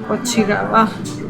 こちらは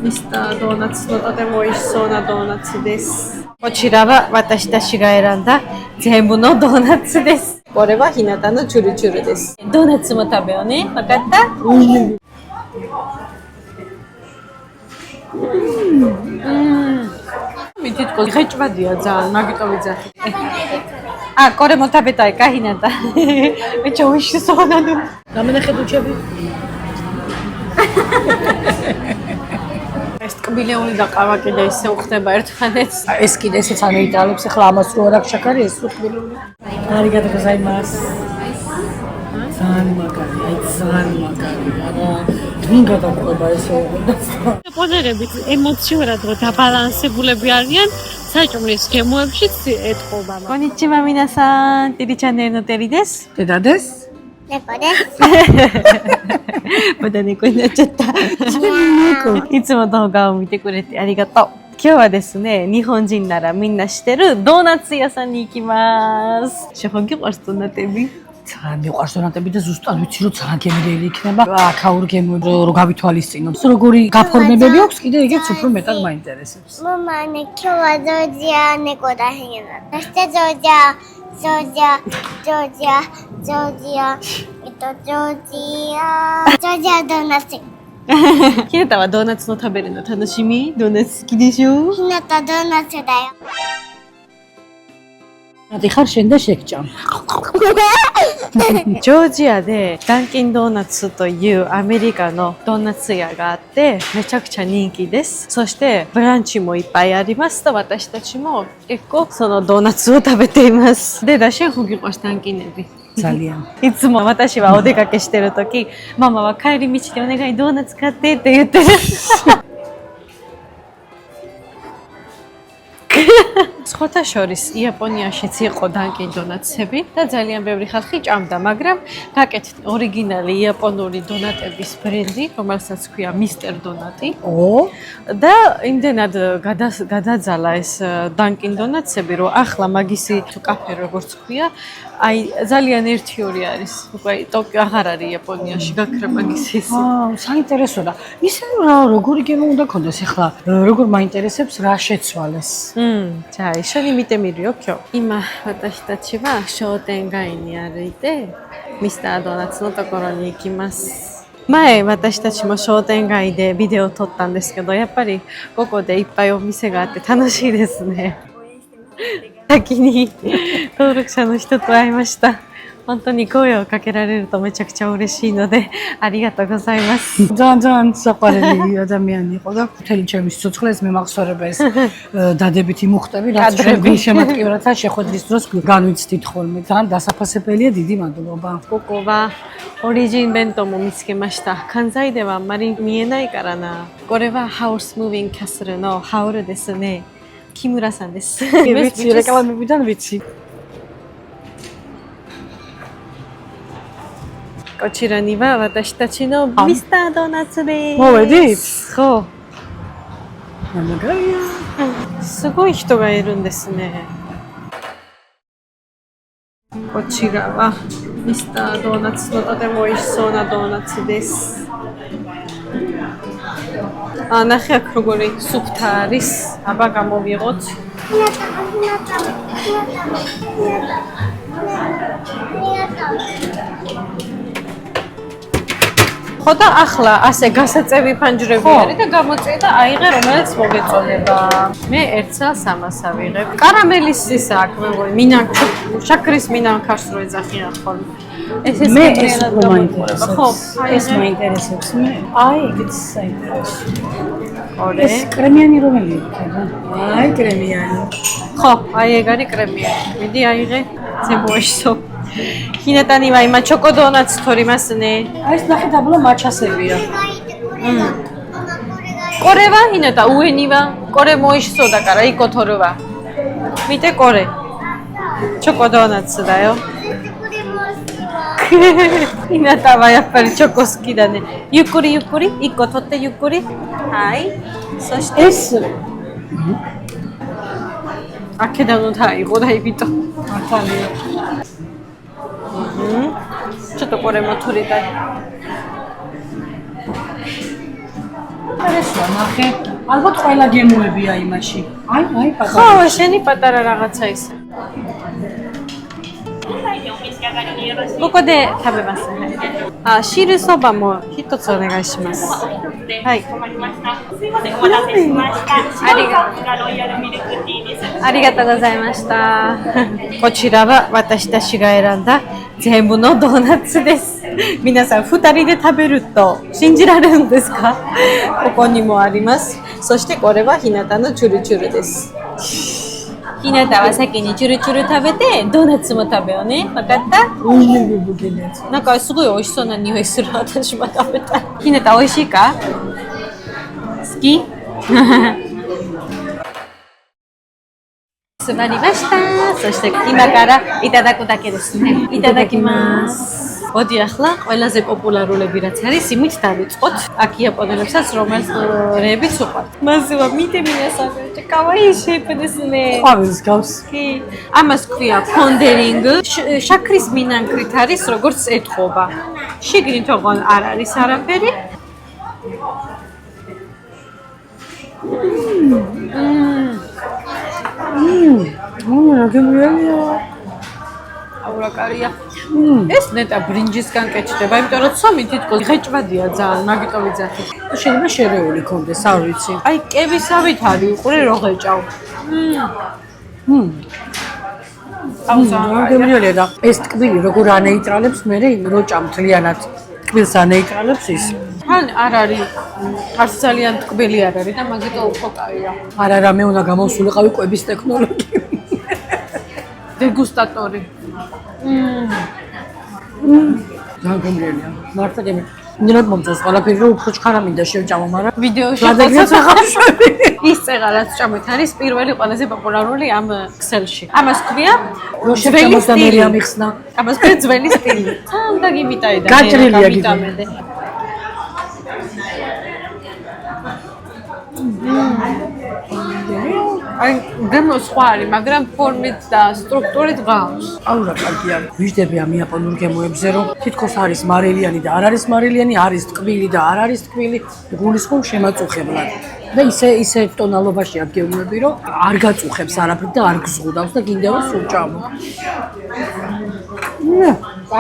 ミスタードーナツのとても美味しそうなドーナツです。こちらは私たちが選んだ全部のドーナツです。これは日向のチュルチュルです。ドーナツも食べようね。わかった？მითითქოს ხეჭვადია ძალიან, მაგიტომ ვიძახი.これも食べたいか、ひなた。めっちゃ美味しそうなの。გამენახეთ უჩები. ეს კბილეული და ყავა კიდე ისე უხდება ერთმანეთს. ეს კიდე ესეც ანეიტალებს, ახლა ამას რო არ აქვს შაქარი, ეს კბილეული. არიგატო გოზაიმას. ძალიან მაგარი, აი ძალიან მაგარი. არა, დინგა დაყვება ესე. პონერებით ემოციურად დაბალანსებულები არიან. საჭმლის გემოებშიც ეთყობა. Konnichiwa minasan, teri channel no teri desu. დედა დეს?猫です。また猫になっちゃった。いつも動画を見てくれてありがとう。今日はですね、日本人ならみんな知ってるドーナツ屋さんに行きます。შეხო გიყვარს დონატები? ძალიან მიყვარს დონატები და ზუსტად ვიცი რომ ძალიან გემრიელი იქნება. აქაურ გემოები რო გავითვალისწინოთ. როგორი გაფორმებები აქვს კიდე ეგეც უფრო მეტად მაინტერესებს.ママね、今日はジョージア猫だへんな。そしてジョージアドーナツ。ひなたはドーナツの食べるの楽しみ？ドーナツ好きでしょ？ひなたドーナツだよ。დიხარ შენ და შეგჭამ. ジョージアでダンキンドーナツというアメリカのドーナツ屋があってめちゃくちゃ人気です。そしてブランチもいっぱいありますと私たちも結構そのドーナツを食べています。で、シェフギコシダンキンネビ。ძალიან。いつも私はお出かけしてる時、ママは帰り道でお願いドーナツ買ってって言ってる。სხვათა შორის იაპონიაშიც იყო დანკინ დონატსები და ძალიან ბევრი ხალხი ჭამდა, მაგრამ გაკეთეთ ორიგინალი იაპონური დონატების ბრენდი, რომელსაც ქვია მისტერ დონატი. და იმდენად გადაძალა ეს დანკინ დონატსები, რომ ახლა მაგისი კაფე როგორც ქვია, აი ძალიან ერთიორი არის. უკვე ტოკიო აღარ არის იაპონიაში გაქრა მაგისი. საინტერესო და ისე როგორი გემო უნდა ქონდეს ახლა, როგორ მაინტერესებს რა შეცვალეს. じゃあ一緒に見てみるよ今日。今私たちは商店街に歩いてミスタードーナツのところに行きます。前私たちも商店街でビデオを撮ったんですけど、やっぱりここでいっぱいお店があって楽しいですね。先に登録者の人と会いました。本当に声をかけられるとめちゃくちゃ嬉しいのでありがとうございます。ძალიან საყვარელი ადამიანი იყო და მთელი ჩემი სიცოცხლეს მე მახსოვდება ეს დადებითი მუხტები, რაც ჩვენ შემატკივრათა შეხვედრის დროს განვიცდით ხოლმე. ძალიან დასაფასებელია, დიდი მადლობა. ここはオリジン弁当も見つけました。関西ではあんまり見えないからな。これはハウスムービングキャッスルのハウルですね。木村さんです。ვიცი, რეკლამებიდან ვიცი. こちらには私たちのミスタードーナツです。მოვედით? そう。 მაგარია. すごい人がいるんですね。こちらはミスタードーナツのとても美味しそうなドーナツです。ნახე აქ როგორი სუფთა არის. აბა გამოვიღოთ. ხო და ახლა ასე გასაწევი ფანჯრები არის და გამოწია და აიღე რომელიც მოგეწონება. მე ერთ წელს ამას ავიღებ. კარამელის ისა აქ მინან შაქრის მინან ქარს რო ეძახიან ხოლმე. ეს მე ეს მაინტერესებს. ხო, ეს მაინტერესებს. მე აი ეგეც საინტერესო. ორე. ეს კრემიანი რომელი იქნება? აი კრემიანი. ხო, აი ეგ არის კრემიანი. მიდი აიღე. ზემოეშო. ჰინატანივა იმა ჩოკო დონატს თორი მასნე. აი ეს ნახე დაბლა მაჩასებია. კორევა ჰინატა უენივა. კორე მოიშსო და კარა იკო თორვა. მიტე კორე. ჩოკო დონატს დაიო. ჰინატა ვაიაფარი ჩოკოსკი დანე. იუკური იუკური, იკო თოტე იუკური. აი. სოშტე. ეს აქედან უნდა აიღო და იბიტო. ახალია. Čo to kore motory dať? ესა ნახე. ალბათ ყველა გემოებია იმაში. აი, ხო, პატარა. შენი პატარა რაღაცა ის. Bokoで食べますね。あ、汁そばも一つお願いします。はい。ありがとうございました。こちらは私たちが選んだ全部のドーナツです。皆さん2人で食べると信じられるんですか？ここにもあります。そしてこれはひなたのチュルチュルです。ひなたは先にチュルチュル食べてドーナツも食べようね。わかった？なんかすごい美味しそうな匂いする。私も食べたい。ひなた美味しいか？好き？座りました。そして今からいただくだけですね。いただきます。მოდი ახლა ყველაზე პოპულარულები რაც არის იმით დავიწყოთ. აქ იაპონელებსაც რომელებიც უყვართ. მასევა მიდე მინასაბეჭე კავაიშეფნესნე. ყვავილს გავს. კი. ამას ქვია ფონდერინგ. შაქრის მინანქრით არის როგორც ეთხოვა. შიგნით ოღონ არ არის არაფერი. აურაკარია. ეს ნეტა ბრინჯისგან კეთდება, იმიტომ რომ ცომი თითქოს ღეჭვადია ძალიან, მაგიტომ ვიძახი. შეიძლება შერეული კონდეს, არ ვიცი. აი, კებისავით არის, უყურე რო ღეჭავ. გემრიელია და ეს ტკბილი როგორ ანეიტრალებს, მე რო ჭამთლიანად ტკბილს ანეიტრალებს ის. თან არ არის, არც ძალიან ტკბილი არ არის და მაგიტომ უფრო კაია. არა, მე უნდა გამოვსულიყავი კვების ტექნოლოგია. დეგუსტატორი. ძალიან გემრიელია. მართლა გემრიელია. ნერად მომწონს ყველაფერი, რომ უფრო ჩხარა მინდა შევჭამო, მაგრამ ვიდეოში ლადაგეცა ხარშვები. ის წეღა რაც ჭამეთ არის პირველი ყველაზე პოპულარული ამ ქსელში. ამას ქვია რო შევჭამოსდანერი ამიხსნა. ამას ქვია ძველი სტილი. თან და გიმიტაი და გაჭრილია გიგო. აი, გემო სხვა არის, მაგრამ ფორმით და სტრუქტურით გავს. აურა კარგია. ვიждები ამ იაპონურ გემოებზე, რომ თითქოს არის მარილიანი და არ არის მარილიანი, არის ტკბილი და არ არის ტკბილი, გულისხმობ შემაწუხებლად. და ისე ტონალობაშია გემოები, რომ არ გაწუხებს არაფრით და არ გზღუდავს და გინდა რომ სულ ჭამო.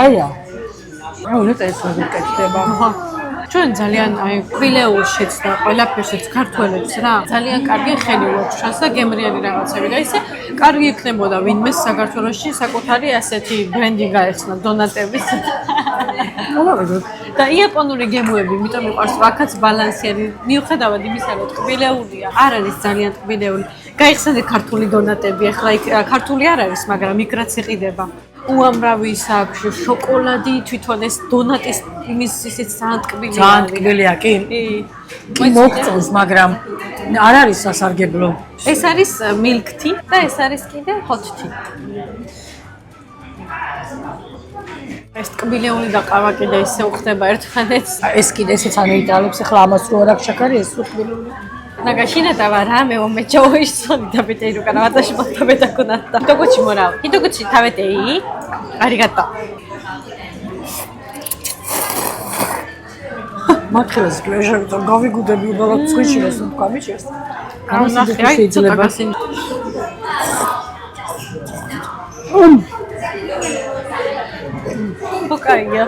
აია. აუ ნეტა ეს როგორ კეთდება. ჩვენ ძალიან აი კვილეულშიც და ყველაფერშიც ქართველებს რა ძალიან კარგი ხელი ვაჩვენს და გემრიელი რაღაცები და ისე კარგი იქნებოდა ვინმე საქართველოში საკუთარი ასეთი ბრენდი გაეხსნა დონატების და იაპონური გემოები იმიტომ მიყვარს ვაკაც ბალანსიერი მიუხედავად იმისა რომ კვილეულია არ არის ძალიან კვილეული გაიხსენე ქართული დონატები ახლა იქ ქართული არ არის მაგრამ იქ რაც იყიდება უამრავი აქვს შოკოლადი თვითონ ეს დონატის იმის ისიც ძალიან ტკბილია. ძალიან ტკბილია კი. კი მოგწონს, მაგრამ არ არის სასარგებლო. ეს არის milk tea და ეს არის კიდე hot tea. ეს ტკბილეული და ყავა კიდე ისე უხდება ერთმანეთს. ეს კიდე ესეც ანეიტრალებს, ახლა ამას რო არ აქვს შაქარი, ეს ტკბილეული. Nagashina rame o mecca oishison tabete iru kana watashi mo tabetaku natta. Hitoguchi morau. Hitoguchi tabete ii? Arigato. Makres pleasure to გავიგუდები უბრალოდ წვიში რას გავიჭერს. გამოსახე აი ცოტა გასინ. ოკაია.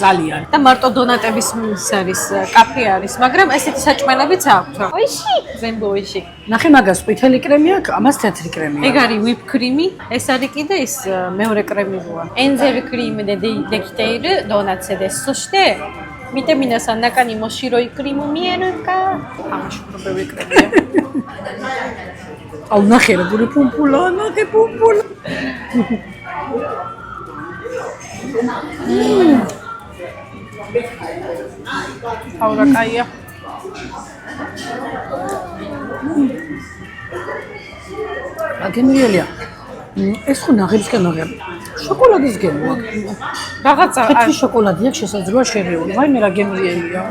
ძალიან. და მარტო დონატების ის არის კაფე არის, მაგრამ ესეთი საჭმელებიც აქვს. ოიში, ზემბოიში. ნახე მაგას ყვითელი კრემი აქვს, ამას თეთრი კრემი აქვს. ეგ არის whip cream-ი, ეს არის კიდე ის მეორე კრემი როა. Enzyme creamでできているドーナツです。そして見て皆さん中にも白いクリーム見えるか？ამაშუქრობები კრემია. აუ ნახე როგორი პუმპულა, ნახე პუმპულა. აურა კაია. აგემრიელია. ეს ხო ნაღებისგან ნაღები. შოკოლადის გემო აქვს. რაღაცა თეთრი შოკოლადი აქვს შესაძლოა შერეული. ვაიმე რა გემრიელია.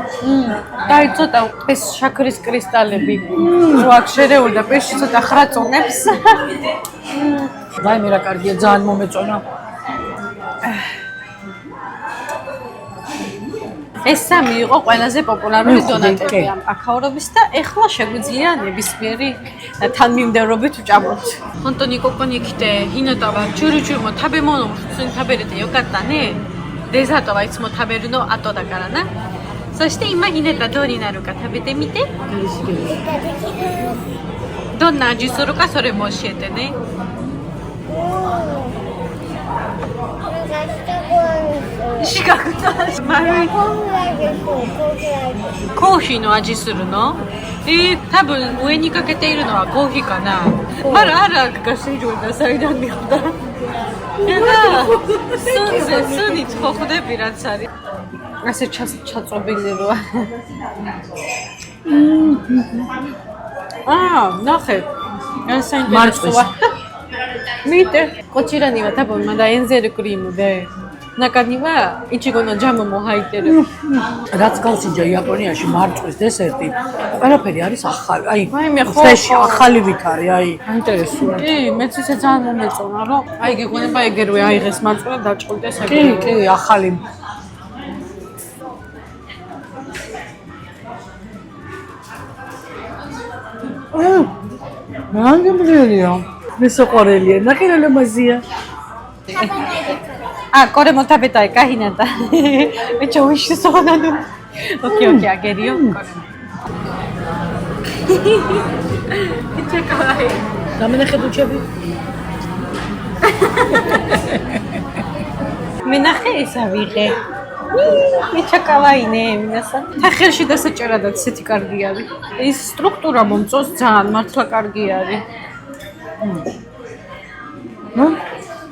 და ცოტა ეს შაქრის კრისტალები რო აქვს შერეული და პეში ცოტა ხრაწონებს. ვაიმე რა კარგია, ძალიან მომეწონა. ეს სამი იყო ყველაზე პოპულარული მეხუთე, დონატები კი. ამ აკაურობის და ეხლა შეგვიძლია ნებისმიერი თანმიმდევრობით ვჭამოთ.本当にここに来てひなたはチュルチュルも食べ物も普通に食べれてよかったね。デザートはいつも食べるの後だからな。そして今ひなたどうになるか食べてみて。どんな味するかそれも教えてね。四角の味丸いコーヒーの味するの多分上にかけているのはコーヒーかな말아라 그가 세조다 사이단이다 내가 순이 초코데비란 살이 ასე ჩაწობილი როა ნახე ეს საინტერესოა მიტე კოჩირანივა თაბომა და ენზერი კრიმუდე ნაკადნივა იჩიგონო ჯამო მოჰაიტერე რაც გავსინჯა იაპონიაში მარწყვის დესერტი ყველაფერი არის ახალი აი მე ხო ფრეში ახალი ვითარი აი ინტერესია კი მეც ისე ძალიან მომეწონა რომ აი გეგვენება ეგერვე აიღეს მარწყვა და დაჭყულდეს ეგრე კი ახალი მანგემრელია მესოყორელია ნახირალემაზია კორე მოთაბეტაი კაჰინატა მე ჩოვიში სონანუ ოკეი აგერიო ჩეკაი გამენახე დუჩები მე ნახე ისა ვიღე მე ჩაკავაინე მინასა თახელში დასაჭერადაც ისეთი კარგი არის ის სტრუქტურა მომწონს ძალიან მართლა კარგი არის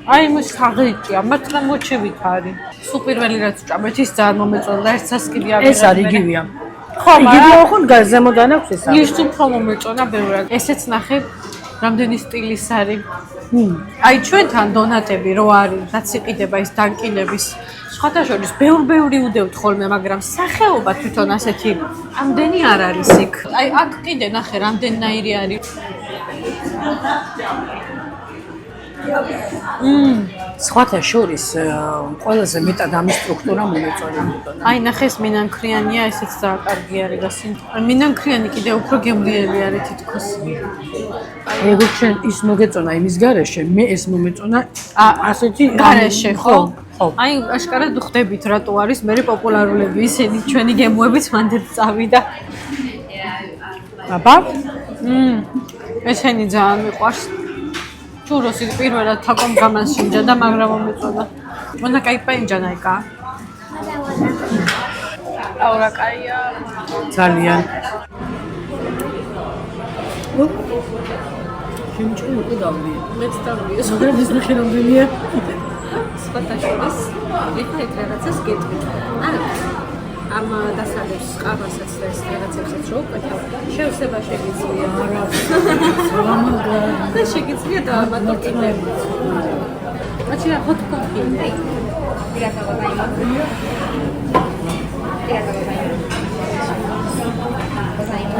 აი მის საღიჭია მართლა მოჩევით არის სულ პირველი რაც ვჭამეთ ის ძალიან მომეწონა და ერთ სასკილი არის ეს არის იგივეა ხო იგივეა ხო ზემოდან აქვს ეს ის უფრო მომეწონა ბევრად ესეც ნახე რამდენი სტილის არის აი ჩვენთან დონატები რო არის რაც იყიდება ის დანკილების სხვათა შორის ბევრი უდევთ ხოლმე მაგრამ სახეობა თვითონ ასეთი ამდენი არ არის იქ აი აქ კიდე ნახე რამდენნაირი არის სხვათა შორის ყველაზე მეტად ამის სტრუქტურა მომეწონა. აი ნახეს მინანქრიანია, ესეც ძალიან კარგი არის და მინანქრიანი კიდე უფრო გემრიელი არის თითქოს. როგორც შენ ის მოგეწონა იმის გარეშე, მე ეს მომეწონა ასეთი გარეშე, ხო? აი აშკარად ხვდებით რატო არის მე პოპულარულები ისინი ჩვენი გემოებიც მანდ წავიდა. აბა? ესენი ძალიან მიყვარს. Churros il პირველად თაკომ გამასინჯა და მაგრამ მომეწონა. მონა кай პენჯანაიკა. აურა кайა. ძალიან. შემჭი უკვე დავდიე. მეც დავდიე. მაგრამ ის ნახე რამდენია. სპატაშორის. იქ რაღაცას გეტყვით. ამ დასალევს ყავასაც და ეს რაღაცებსაც რო ვკვეთავ და შევსება შეგიძლია. არა. და შეგიძლია დაამატოთ. აჩია hot coffee.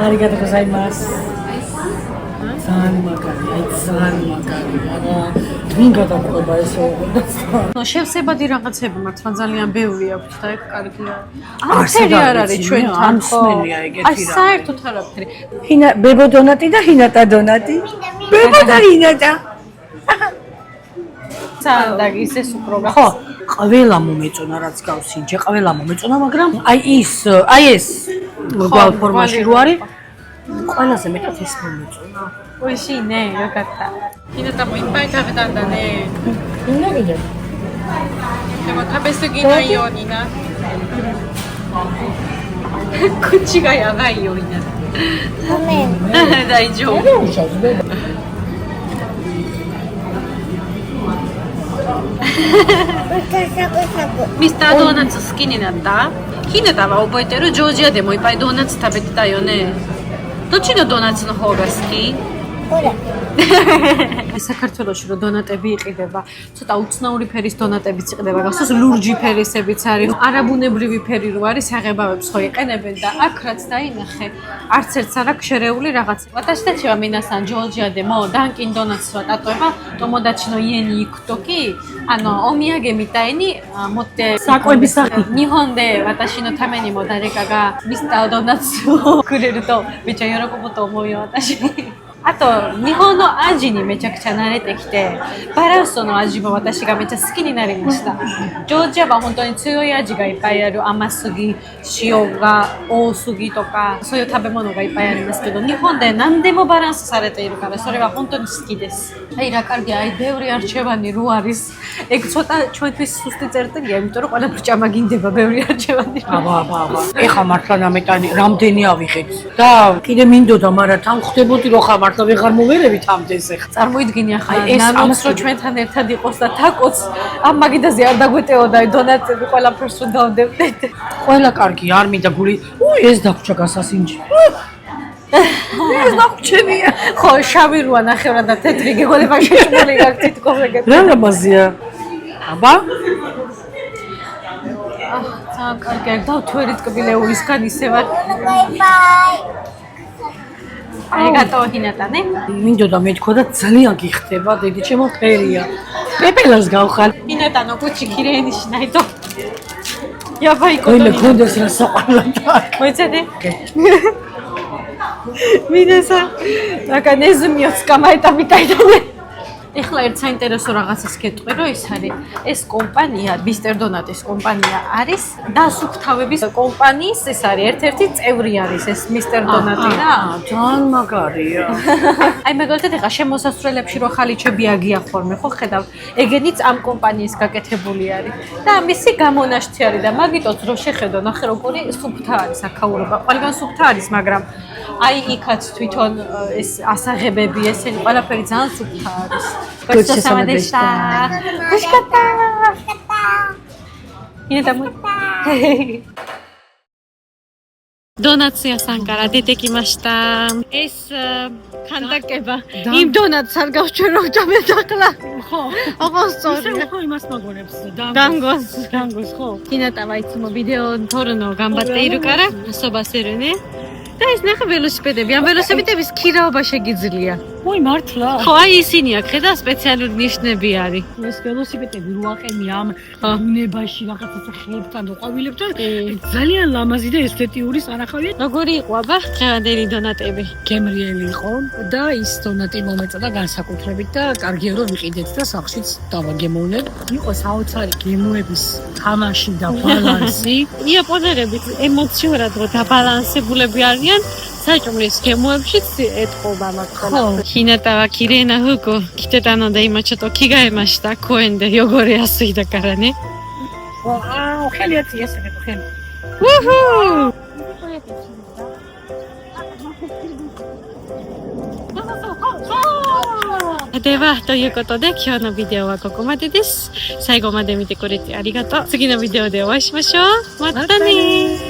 არიგატო გოზაიმას. ძალიან მაგარია, ძალიან მაგარია. ვინ გადაყვება ესე უბრალოდ? ნუ შევსებადი რაღაცები მართლა ძალიან ბევრი აქვს და ეგ კარგია. არაფერი არ არის ჩვენთან ხო? აი საერთოდ არაფერი. ბებო დონატი და ჰინატა დონატი. ბებო და ჰინატა. სანდაგის ეს უფრო ხო, ყველა მომეწონა რაც გავსინჯე, ყველა მომეწონა, მაგრამ აი ეს გვალ ფორმაში რო არის, ყველაზე მეტად ეს მომეწონა. 美味しいね。よかった。ひなたもいっぱい食べたんだね。みんなで。でも食べ過ぎないようにな。口がやばいようになる。ごめん。大丈夫。ミスタードーナツ好きになった？ひなたは覚えてる？ジョージアでもいっぱいドーナツ食べてたよね。どっちのドーナツの方が好き？ საქართველოში რო დონატები იყიდება, ცოტა უცნაური ფერის დონატებიც იყიდება, გახსოვს ლურჯი ფერისებიც არის, არაბუნებრივი ფერი რო არის, აღებავებს ხო იყენებენ და აქ რაც დაინახე, არც ერთს არ აქვს შერეული რაღაც.私たちは皆さんジョージアでもダンキンドーナツは例えば友達の家に行くとき、お土産みたいに持って日本で私のためにも誰かがミスタードーナツをくれるとめっちゃ喜ぶと思うよ私。あと日本の味にめちゃくちゃ慣れてきてバランスの味も私がめっちゃ好きになりました。ジョージアは本当に強い味がいっぱいある。甘すぎ、塩が多すぎとかそういう食べ物がいっぱいありますけど日本で何でもバランスされているからそれは本当に好きです。აი რა კარგია, აი ბევრი არჩევანი რო არის. ეგ ცოტა ჩვენთვის სუსტი წერტილია, იმიტომ რომ ყველაფერი ჭამა გინდება ბევრი არჩევანი. აბა. ეხა მართლა ნამეტანი რამდენი ავიღეთ. და კიდე მინდოდა, მაგრამ თან ხვდებოდი რომ ხა მართლა ვეღარ მოვერევით ამდენს ეხა. წარმოიდგინე ახლა ნანოც რო ჩვენთან ერთად იყოს და თაკოც ამ მაგიდაზე არ დაგვეტეოდა დონატები ყველაფერს რო დავდებდეთ. ყველა კარგი არ მინდა გული. ეს დაგვრჩა გასასინჯი. ეს დაგვრჩენია. ხო, შავი როა ნახევრად და თეთრი გეგონება შეჭმული აქ თითქოს ეგეთ. რა ლამაზია. აბა ძალიან კარგია, დავთვერი ტკბილეულისგან ისევ. არიგატო ჰინატანე. მინდოდა მეთქვა და ძალიან გიხდება, დიდი ჩემო ფერია. პეპელას გავხარ. ჰინატანო კუჩი კირენი შნაიდო. Yabay Öyle kondes na soqalata. მოიცედი? მინესა რაკა ნეზმიოს კამაიტა მიტაიდანე. ეხლა ერთ საინტერესო რაღაცას გეტყვი, რომ ეს არის ეს კომპანია, Mr. Donut-ის კომპანია არის დასუფთავების კომპანიის ეს არის ერთ-ერთი წევრი არის ეს Mr. Donut-ი რა. ძალიან მაგარია. აი მაგალითად ეხლა შემოსასწრელებში რო ხალიჩები აგია ხოლმე, ხო ხედავ, ეგენიც ამ კომპანიის გაკეთებული არის. და მისი გამონაშთი არის და მაგიტოც რო შეხედო, ნახე როგორი სუფთა არის აქაურობა. ყველგან სუფთა არის, მაგრამ აი იქაც თვითონ ეს ასაღებები, ესენი ყველაფერი ძალიან სუფთა არის. Gosto samadeshita. Oishikatta. Hinata-mo. ドーナツ屋さんから出てきました。ქანდაკება. იმ დონატს არ გავჩვენო ჯამეთახლა. ხო. აღასწორე. ხო იმას მაგონებს დანგოს ხო. ჰინატა ვაიცმო ვიდეო თორნო გამბატე ირუ კარა. ასობასერენე. და ეს ნახე ველოსიპედები. ამ ველოსიპედების ქირაობა შეგიძლია. ой მართლა. ხო, აი ისინი აქ ხედა სპეციალური ნიშნები არის. ეს ველოსიპედები რო აყენი ამ ბუნებაში რაღაცა ხეებთან უყვავილებთან ძალიან ლამაზი და ესთეტიური სანახავია. როგორი იყო აბა დღევანდელი დონატები? გემრიელი იყო და ის დონატი მომეწოდა განსაკუთრებით და კარგია რომ ვიყიდეთ და სახშიც დავაგემოვნებ. იყო საოცარი გემოების თამაში და ბალანსი. იაპონელები ემოციურად დაბალანსებულები არიან. საჭმლის გემოებშიც ეთყობა მაგას. ჰინატა ვა კირენა ჰუკო კიტეტანო და იმაჩო то კიგაემაშტა კოენდე როგორი ასუიდა კარანე. ვაუ, ხელიათი ესე ხელი. უჰუ!ではということで今日のビデオはここまでです。最後まで見てくれてありがとう。次のビデオでお会いしましょう。またねー。